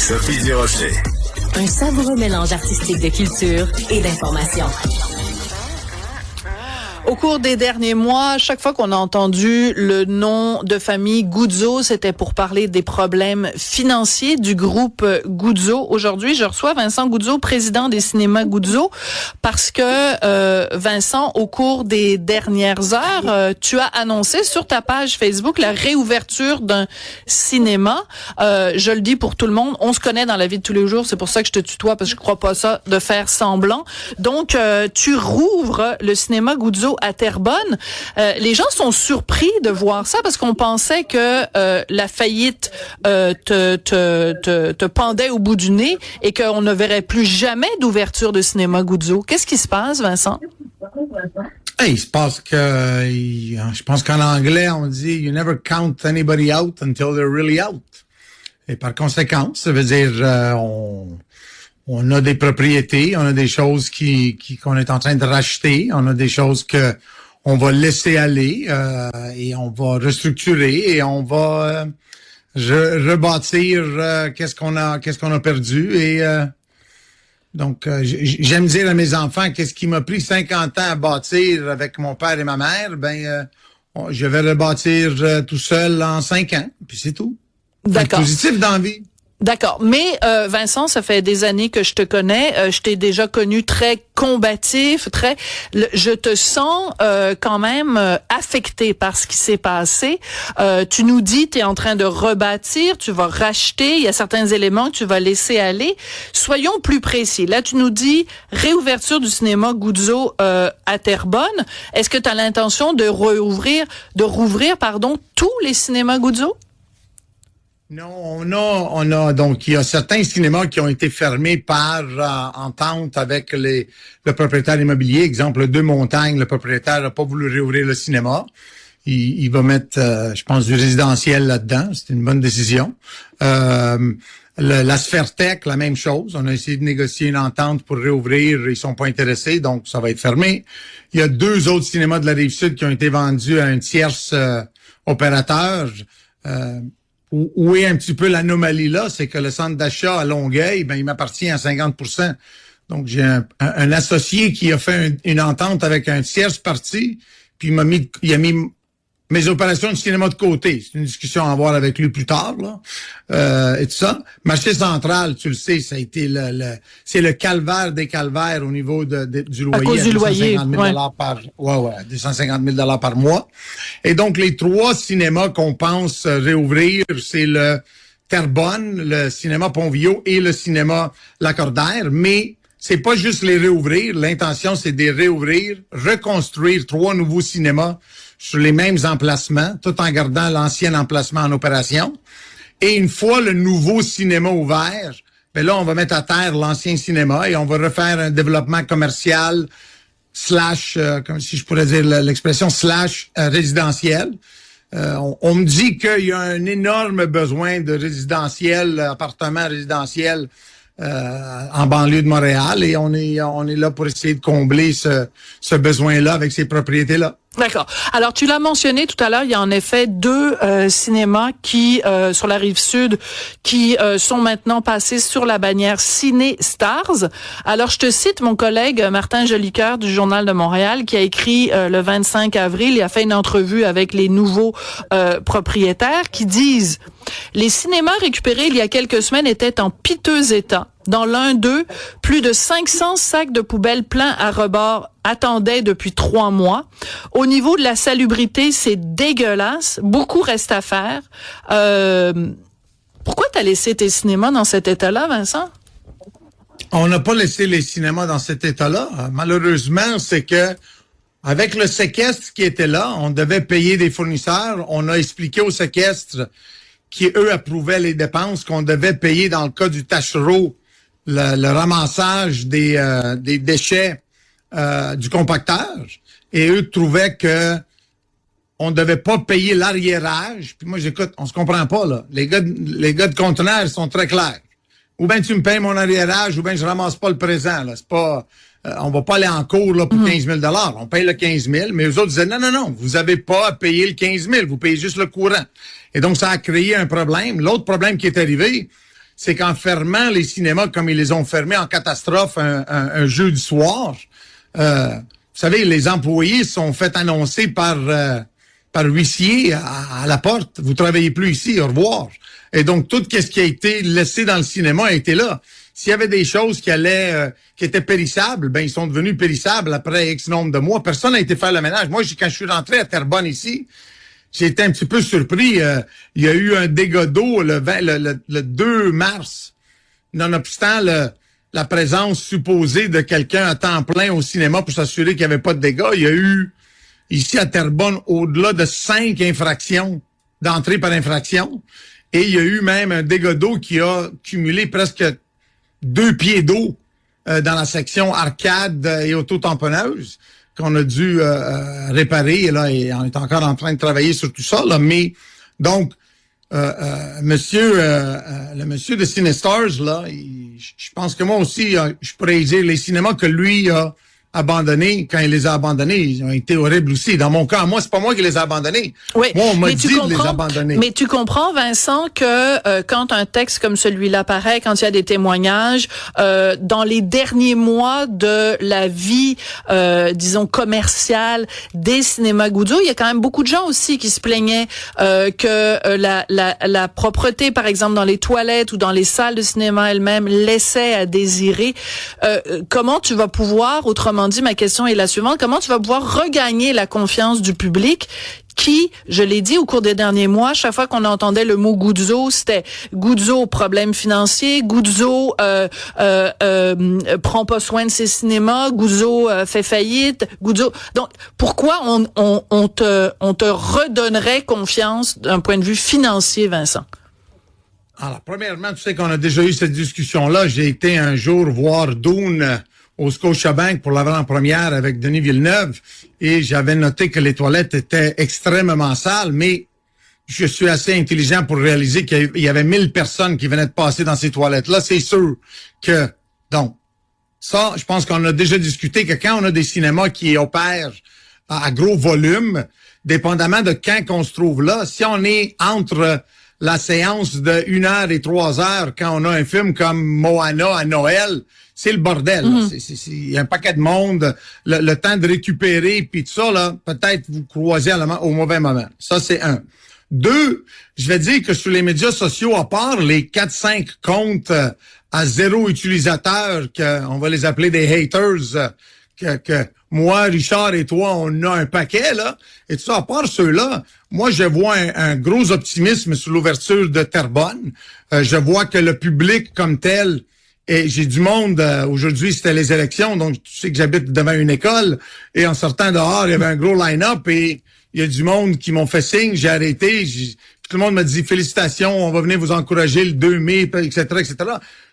Sophie Durocher. Un savoureux mélange artistique de culture et d'information. Au cours des derniers mois, chaque fois qu'on a entendu le nom de famille Guzzo, c'était pour parler des problèmes financiers du groupe Guzzo. Aujourd'hui, je reçois Vincent Guzzo, président des cinémas Guzzo, parce que Vincent, au cours des dernières heures, tu as annoncé sur ta page Facebook la réouverture d'un cinéma. Je le dis pour tout le monde, on se connaît dans la vie de tous les jours, c'est pour ça que je te tutoie, parce que je crois pas ça de faire semblant. Donc, tu rouvres le cinéma Guzzo à Terrebonne. Les gens sont surpris de voir ça parce qu'on pensait que la faillite te pendait au bout du nez et qu'on ne verrait plus jamais d'ouverture de cinéma Guzzo. Qu'est-ce qui se passe, Vincent? Il se passe que, je pense qu'en anglais, on dit « You never count anybody out until they're really out ». Et par conséquent, ça veut dire on a des propriétés, on a des choses qu'on est en train de racheter, on a des choses que on va laisser aller et on va restructurer et on va rebâtir qu'est-ce qu'on a perdu et donc j'aime dire à mes enfants qu'est-ce qui m'a pris 50 ans à bâtir avec mon père et ma mère, je vais rebâtir tout seul en 5 ans, puis c'est tout. D'accord. Positif dans la vie. D'accord, mais Vincent, ça fait des années que je te connais, je t'ai déjà connu très combatif, je te sens quand même affecté par ce qui s'est passé. Tu nous dis tu es en train de rebâtir, tu vas racheter, il y a certains éléments que tu vas laisser aller. Soyons plus précis. Là, tu nous dis réouverture du cinéma Guzzo à Terrebonne. Est-ce que tu as l'intention de rouvrir tous les cinémas Guzzo? Non, on a donc il y a certains cinémas qui ont été fermés par entente avec le propriétaire immobilier. Exemple, Deux Montagnes, le propriétaire n'a pas voulu réouvrir le cinéma. Il va mettre, je pense, du résidentiel là-dedans. C'est une bonne décision. La Sphère Tech, la même chose. On a essayé de négocier une entente pour réouvrir. Ils sont pas intéressés, donc ça va être fermé. Il y a 2 autres cinémas de la Rive-Sud qui ont été vendus à un tierce opérateur. Où est un petit peu l'anomalie là, c'est que le centre d'achat à Longueuil, il m'appartient à 50%. Donc, j'ai un associé qui a fait une entente avec un tierce parti, puis il a mis mes opérations de cinéma de côté. C'est une discussion à avoir avec lui plus tard, là. Et tout ça. Marché central, tu le sais, ça a été c'est le calvaire des calvaires au niveau du loyer. À cause du loyer, 250 000 par mois. Et donc, les 3 cinémas qu'on pense réouvrir, c'est le Terrebonne, le cinéma Pont-Viau et le cinéma Lacordaire. Mais c'est pas juste les réouvrir. L'intention, c'est de les réouvrir, reconstruire 3 nouveaux cinémas sur les mêmes emplacements, tout en gardant l'ancien emplacement en opération. Et une fois le nouveau cinéma ouvert, là, on va mettre à terre l'ancien cinéma et on va refaire un développement commercial / comme si je pourrais dire l'expression / résidentiel. On me dit qu'il y a un énorme besoin de résidentiel, appartements résidentiels en banlieue de Montréal et on est là pour essayer de combler ce besoin-là avec ces propriétés-là. D'accord. Alors, tu l'as mentionné tout à l'heure, il y a en effet 2 cinémas qui, sur la Rive-Sud, qui sont maintenant passés sur la bannière Ciné Stars. Alors, je te cite mon collègue Martin Jolicoeur du Journal de Montréal qui a écrit le 25 avril, il a fait une entrevue avec les nouveaux propriétaires qui disent « Les cinémas récupérés il y a quelques semaines étaient en piteux état. Dans l'un d'eux, plus de 500 sacs de poubelles pleins à rebord attendaient depuis 3 mois. Au niveau de la salubrité, c'est dégueulasse. Beaucoup reste à faire. Pourquoi t'as laissé tes cinémas dans cet état-là, Vincent? On n'a pas laissé les cinémas dans cet état-là. Malheureusement, c'est que avec le séquestre qui était là, on devait payer des fournisseurs. On a expliqué au séquestre qui, eux, approuvaient les dépenses qu'on devait payer dans le cas du Tachereau le ramassage des déchets du compacteur. Et eux trouvaient que on devait pas payer l'arriérage. Puis moi, j'écoute, on se comprend pas, là. Les gars de conteneurs sont très clairs. Ou bien tu me payes mon arriérage, ou bien je ramasse pas le présent, là. C'est pas, on va pas aller en cours, là, pour 15 000 $. On paye le 15 000, mais eux autres disaient, non, vous avez pas à payer le 15 000, vous payez juste le courant. Et donc, ça a créé un problème. L'autre problème qui est arrivé, c'est qu'en fermant les cinémas comme ils les ont fermés en catastrophe un jeudi soir, vous savez, les employés sont fait annoncer par huissier à la porte. Vous travaillez plus ici, au revoir. Et donc, tout ce qui a été laissé dans le cinéma a été là. S'il y avait des choses qui étaient périssables, ben ils sont devenus périssables après X nombre de mois. Personne n'a été faire le ménage. Moi, quand je suis rentré à Terrebonne ici, j'ai été un petit peu surpris. Il y a eu un dégât d'eau le 2 mars. Nonobstant la présence supposée de quelqu'un à temps plein au cinéma pour s'assurer qu'il n'y avait pas de dégâts, il y a eu ici à Terrebonne au-delà de 5 infractions d'entrée par infraction. Et il y a eu même un dégât d'eau qui a cumulé presque 2 pieds d'eau dans la section arcade et auto-tamponneuse qu'on a dû réparer. Et là, on est encore en train de travailler sur tout ça. Là. Mais donc, le monsieur de Cinestars, là, je pense que moi aussi, je pourrais dire les cinémas que lui a abandonnés, quand il les a abandonnés, ils ont été horribles aussi. Dans mon cas, moi, c'est pas moi qui les ai abandonnés. Oui, moi, on m'a dit de les abandonner. Mais tu comprends, Vincent, que quand un texte comme celui-là paraît, quand il y a des témoignages, dans les derniers mois de la vie, disons, commerciale des cinémas Guzzo, il y a quand même beaucoup de gens aussi qui se plaignaient que la propreté, par exemple, dans les toilettes ou dans les salles de cinéma elles-mêmes, laissait à désirer. Comment tu vas pouvoir, autrement dit, ma question est la suivante, comment tu vas pouvoir regagner la confiance du public qui, je l'ai dit au cours des derniers mois, chaque fois qu'on entendait le mot Guzzo, c'était Guzzo, problème financier, Guzzo prend pas soin de ses cinémas, Guzzo fait faillite, Guzzo. Donc, pourquoi on te redonnerait confiance d'un point de vue financier, Vincent? Alors, premièrement, tu sais qu'on a déjà eu cette discussion-là. J'ai été un jour voir Dune au Scotiabank pour l'avant-première avec Denis Villeneuve et j'avais noté que les toilettes étaient extrêmement sales, mais je suis assez intelligent pour réaliser qu'il y avait 1000 personnes qui venaient de passer dans ces toilettes-là. C'est sûr que, donc, ça, je pense qu'on a déjà discuté que quand on a des cinémas qui opèrent à gros volume, dépendamment de quand qu'on se trouve là, si on est entre la séance de 1 heure et 3 heures quand on a un film comme Moana à Noël, c'est le bordel. Il y a un paquet de monde, le temps de récupérer, puis tout ça, là, peut-être vous croisez au mauvais moment. Ça, c'est 1. 2, je vais dire que sur les médias sociaux, à part les 4-5 comptes à 0 utilisateur, on va les appeler des haters, que moi, Richard et toi, on a un paquet, là, et tout ça, à part ceux-là, moi, je vois un gros optimisme sur l'ouverture de Terrebonne. Je vois que le public comme tel, et j'ai du monde, aujourd'hui, c'était les élections, donc tu sais que j'habite devant une école, et en sortant dehors, il y avait un gros line-up, et il y a du monde qui m'ont fait signe, j'ai arrêté, tout le monde m'a dit félicitations, on va venir vous encourager le 2 mai, etc., etc.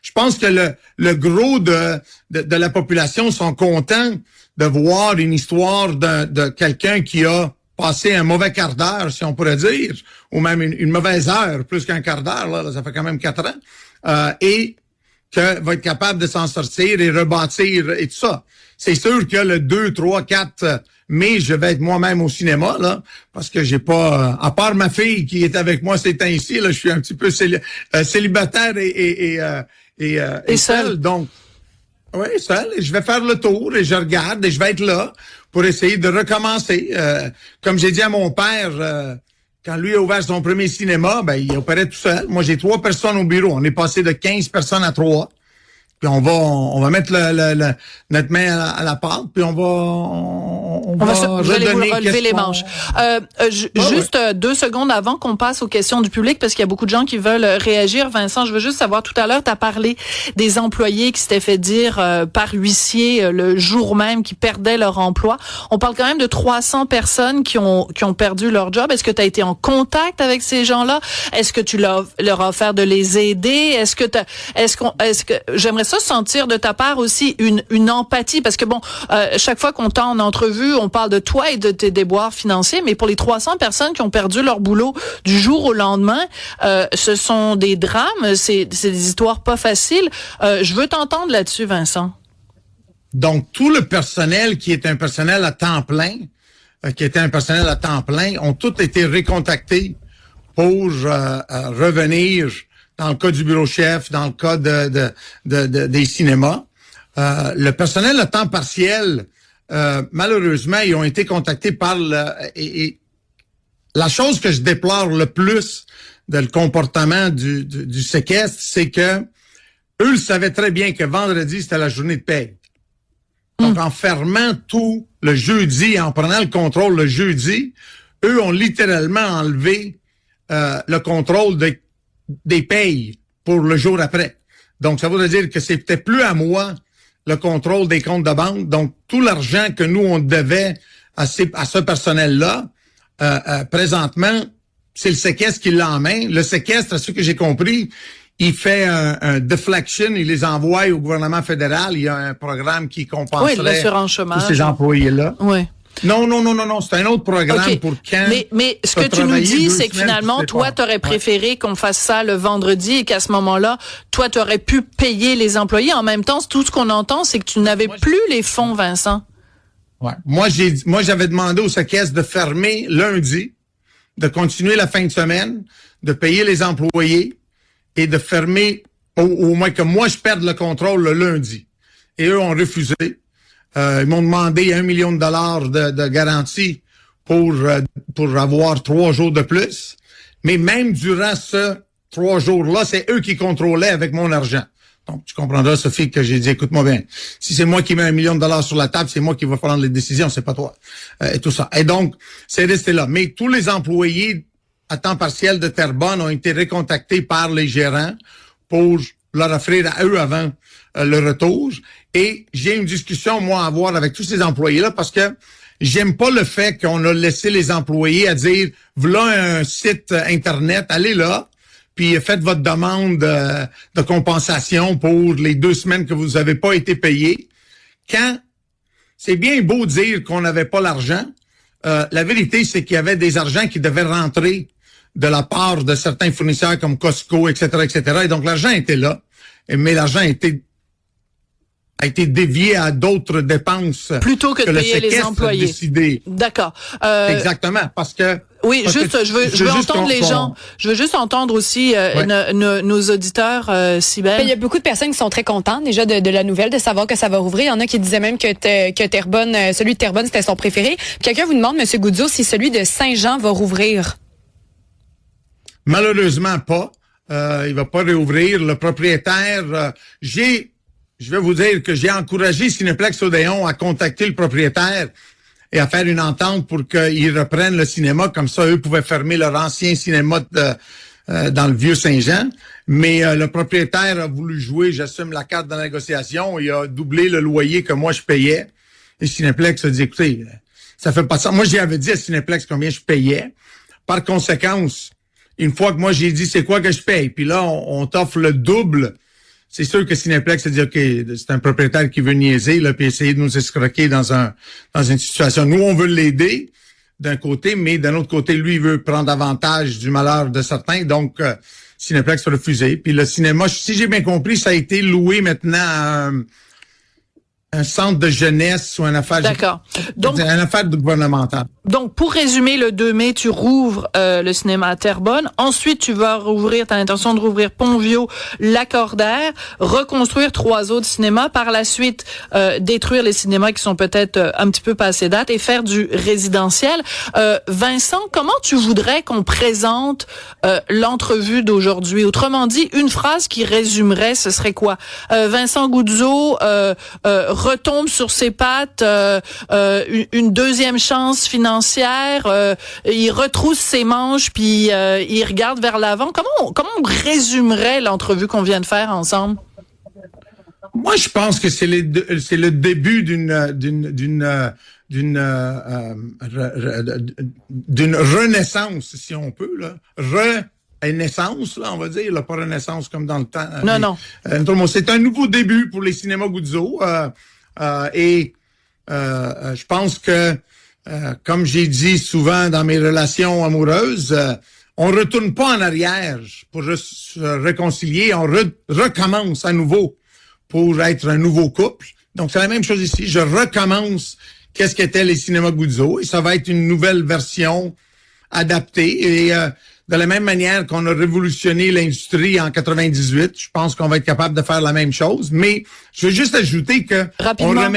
Je pense que le gros de la population sont contents de voir une histoire de quelqu'un qui a passé un mauvais quart d'heure, si on pourrait dire, ou même une mauvaise heure, plus qu'un quart d'heure, là, ça fait quand même 4 ans, et que va être capable de s'en sortir et rebâtir et tout ça. C'est sûr que le 2, 3, 4 mai, je vais être moi-même au cinéma, là, parce que j'ai pas, à part ma fille qui est avec moi ces temps-ci, là, je suis un petit peu célibataire et seul. Donc, oui, seul. Et je vais faire le tour et je regarde et je vais être là pour essayer de recommencer. Comme j'ai dit à mon père, quand lui a ouvert son premier cinéma, ben, il opérait tout seul. Moi, j'ai 3 personnes au bureau. On est passé de 15 personnes à 3. Puis on va mettre notre main à la pâte, puis on va relever les manches. Juste 2 secondes avant qu'on passe aux questions du public, parce qu'il y a beaucoup de gens qui veulent réagir. Vincent, je veux juste savoir, tout à l'heure, tu as parlé des employés qui s'étaient fait dire par huissier le jour même qu'ils perdaient leur emploi. On parle quand même de 300 personnes qui ont perdu leur job. Est-ce que tu as été en contact avec ces gens-là? Est-ce que tu leur as offert de les aider? Est-ce que j'aimerais ça sentir de ta part aussi une empathie, parce que bon, chaque fois qu'on t'a en entrevue, on parle de toi et de tes déboires financiers, mais pour les 300 personnes qui ont perdu leur boulot du jour au lendemain, ce sont des drames, c'est des histoires pas faciles. Je veux t'entendre là-dessus, Vincent. Donc, tout le personnel qui est un personnel à temps plein, ont tous été recontactés pour revenir dans le cas du bureau-chef, dans le cas des cinémas. Le personnel à temps partiel, malheureusement, ils ont été contactés par et la chose que je déplore le plus de le comportement du séquestre, c'est que eux le savaient très bien que vendredi, c'était la journée de paye. Donc, en fermant tout le jeudi, en prenant le contrôle le jeudi, eux ont littéralement enlevé le contrôle des payes pour le jour après. Donc, ça voudrait dire que c'était plus à moi le contrôle des comptes de banque. Donc, tout l'argent que nous, on devait à ce personnel-là, présentement, c'est le séquestre qui l'a en main. Le séquestre, à ce que j'ai compris, il fait un deflection, il les envoie au gouvernement fédéral. Il y a un programme qui compenserait l'assurance chômage. tous ces employés-là. Oui. Non, c'est un autre programme pour quand. Mais ce que tu nous dis, c'est que finalement, toi, t'aurais préféré qu'on fasse ça le vendredi et qu'à ce moment-là, toi, t'aurais pu payer les employés. En même temps, tout ce qu'on entend, c'est que tu n'avais plus les fonds, Vincent. Ouais. Moi, j'avais demandé au séquestre de fermer lundi, de continuer la fin de semaine, de payer les employés et de fermer au moins que moi, je perde le contrôle le lundi. Et eux ont refusé. Ils m'ont demandé $1 million de garantie pour avoir 3 jours de plus. Mais même durant ce 3 jours-là, c'est eux qui contrôlaient avec mon argent. Donc, tu comprendras, Sophie, que j'ai dit, écoute-moi bien, si c'est moi qui mets $1 million sur la table, c'est moi qui vais prendre les décisions, c'est pas toi. Et tout ça. Et donc, c'est resté là. Mais tous les employés à temps partiel de Terrebonne ont été recontactés par les gérants pour leur offrir à eux avant le retour. Et j'ai une discussion, moi, à avoir avec tous ces employés-là parce que j'aime pas le fait qu'on a laissé les employés à dire, voilà un site Internet, allez là, puis faites votre demande de compensation pour les 2 semaines que vous avez pas été payés. Quand c'est bien beau dire qu'on n'avait pas l'argent, la vérité, c'est qu'il y avait des argents qui devaient rentrer de la part de certains fournisseurs comme Costco, etc., etc. Et donc, l'argent était là, mais l'argent a été dévié à d'autres dépenses. Plutôt que de payer les employés. Décidé. D'accord. Exactement, parce que... Oui, je veux entendre les gens. Je veux juste entendre aussi nos auditeurs, Cybèle. Il y a beaucoup de personnes qui sont très contentes déjà de la nouvelle, de savoir que ça va rouvrir. Il y en a qui disaient même que Terrebonne, celui de Terrebonne, c'était son préféré. Puis quelqu'un vous demande, M. Goudzo, si celui de Saint-Jean va rouvrir. Malheureusement pas. Il va pas réouvrir. Le propriétaire, je vais vous dire que j'ai encouragé Cinéplex Odéon à contacter le propriétaire et à faire une entente pour qu'ils reprennent le cinéma. Comme ça, eux pouvaient fermer leur ancien cinéma dans le vieux Saint-Jean. Mais le propriétaire a voulu jouer, j'assume la carte de la négociation, il a doublé le loyer que moi je payais. Et Cinéplex a dit, écoutez, ça fait pas ça. Moi, j'avais dit à Cinéplex combien je payais. Par conséquence, une fois que moi j'ai dit c'est quoi que je paye, puis là, on t'offre le double. C'est sûr que Cinéplex a dit, OK, c'est un propriétaire qui veut niaiser, là, puis essayer de nous escroquer dans une situation. Nous, on veut l'aider d'un côté, mais d'un autre côté, lui, il veut prendre avantage du malheur de certains. Donc, Cinéplex a refusé. Puis le cinéma, si j'ai bien compris, ça a été loué maintenant à un centre de jeunesse ou une affaire. D'accord. Donc, une affaire gouvernementale. Donc, pour résumer, le 2 mai, tu rouvres le cinéma à Terrebonne. Ensuite, tu vas rouvrir, t'as l'intention de rouvrir Pont-Vieux, Lacordaire, reconstruire 3 autres cinémas. Par la suite, détruire les cinémas qui sont peut-être un petit peu passés date et faire du résidentiel. Vincent, comment tu voudrais qu'on présente l'entrevue d'aujourd'hui? Autrement dit, une phrase qui résumerait, ce serait quoi? Vincent Goudzo retombe sur ses pattes, une deuxième chance financière, il retrousse ses manches puis il regarde vers l'avant. Comment on résumerait l'entrevue qu'on vient de faire ensemble? Moi, je pense que c'est le début d'une renaissance, si on peut, là. Renaissance, là, on va dire, là, pas renaissance comme dans le temps. Non. C'est un nouveau début pour les cinémas Goudzo. Je pense que, comme j'ai dit souvent dans mes relations amoureuses, on retourne pas en arrière pour se réconcilier, on recommence à nouveau pour être un nouveau couple. Donc, c'est la même chose ici. Je recommence qu'est-ce qu'étaient les cinémas Goudzo et ça va être une nouvelle version adaptée. Et de la même manière qu'on a révolutionné l'industrie en 98, je pense qu'on va être capable de faire la même chose. Mais je veux juste ajouter que rapidement,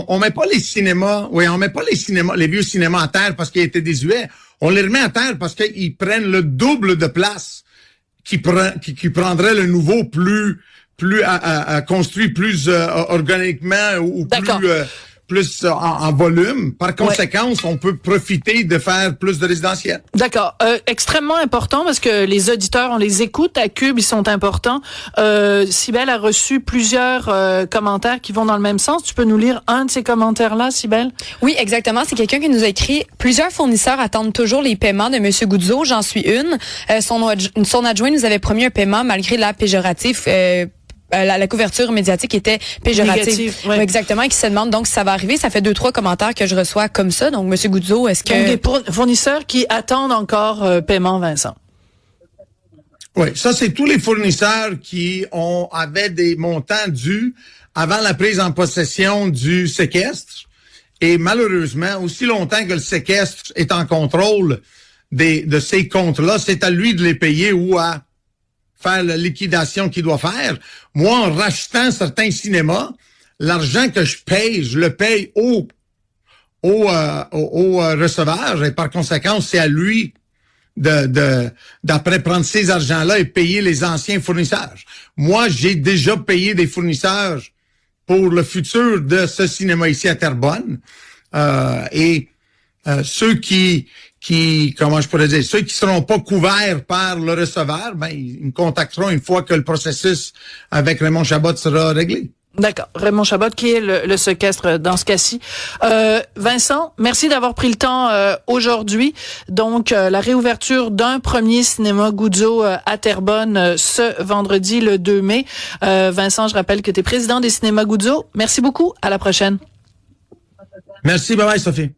on met pas les cinémas, les vieux cinémas à terre parce qu'ils étaient désuets. On les remet à terre parce qu'ils prennent le double de place qui prendrait le nouveau plus construit plus organiquement ou plus en volume. Par conséquent, on peut profiter de faire plus de résidentiel. D'accord. Extrêmement important parce que les auditeurs, on les écoute à Cube, ils sont importants. Cybèle a reçu plusieurs commentaires qui vont dans le même sens. Tu peux nous lire un de ces commentaires-là, Cybèle? Oui, exactement. C'est quelqu'un qui nous a écrit « Plusieurs fournisseurs attendent toujours les paiements de M. Goudzo. J'en suis une. Son adjoint nous avait promis un paiement malgré la péjoratif la couverture médiatique était péjorative. Ouais. Exactement, et qui se demande donc si ça va arriver. Ça fait 2-3 commentaires que je reçois comme ça. Donc, M. Goudzo, est-ce que... Donc, des fournisseurs qui attendent encore paiement, Vincent. Oui, ça, c'est tous les fournisseurs qui avaient des montants dus avant la prise en possession du séquestre. Et malheureusement, aussi longtemps que le séquestre est en contrôle de ces comptes-là, c'est à lui de les payer ou à faire la liquidation qu'il doit faire. Moi, en rachetant certains cinémas, l'argent que je le paye au receveur et par conséquent, c'est à lui d'après prendre ces argents-là et payer les anciens fournisseurs. Moi, j'ai déjà payé des fournisseurs pour le futur de ce cinéma ici à Terrebonne. Ceux qui seront pas couverts par le receveur, ils me contacteront une fois que le processus avec Raymond Chabot sera réglé. D'accord. Raymond Chabot, qui est le séquestre dans ce cas-ci. Vincent, merci d'avoir pris le temps aujourd'hui. Donc, la réouverture d'un premier cinéma Goudzo à Terrebonne ce vendredi, le 2 mai. Vincent, je rappelle que tu es président des cinémas Goudzo. Merci beaucoup. À la prochaine. Merci. Bye bye, Sophie.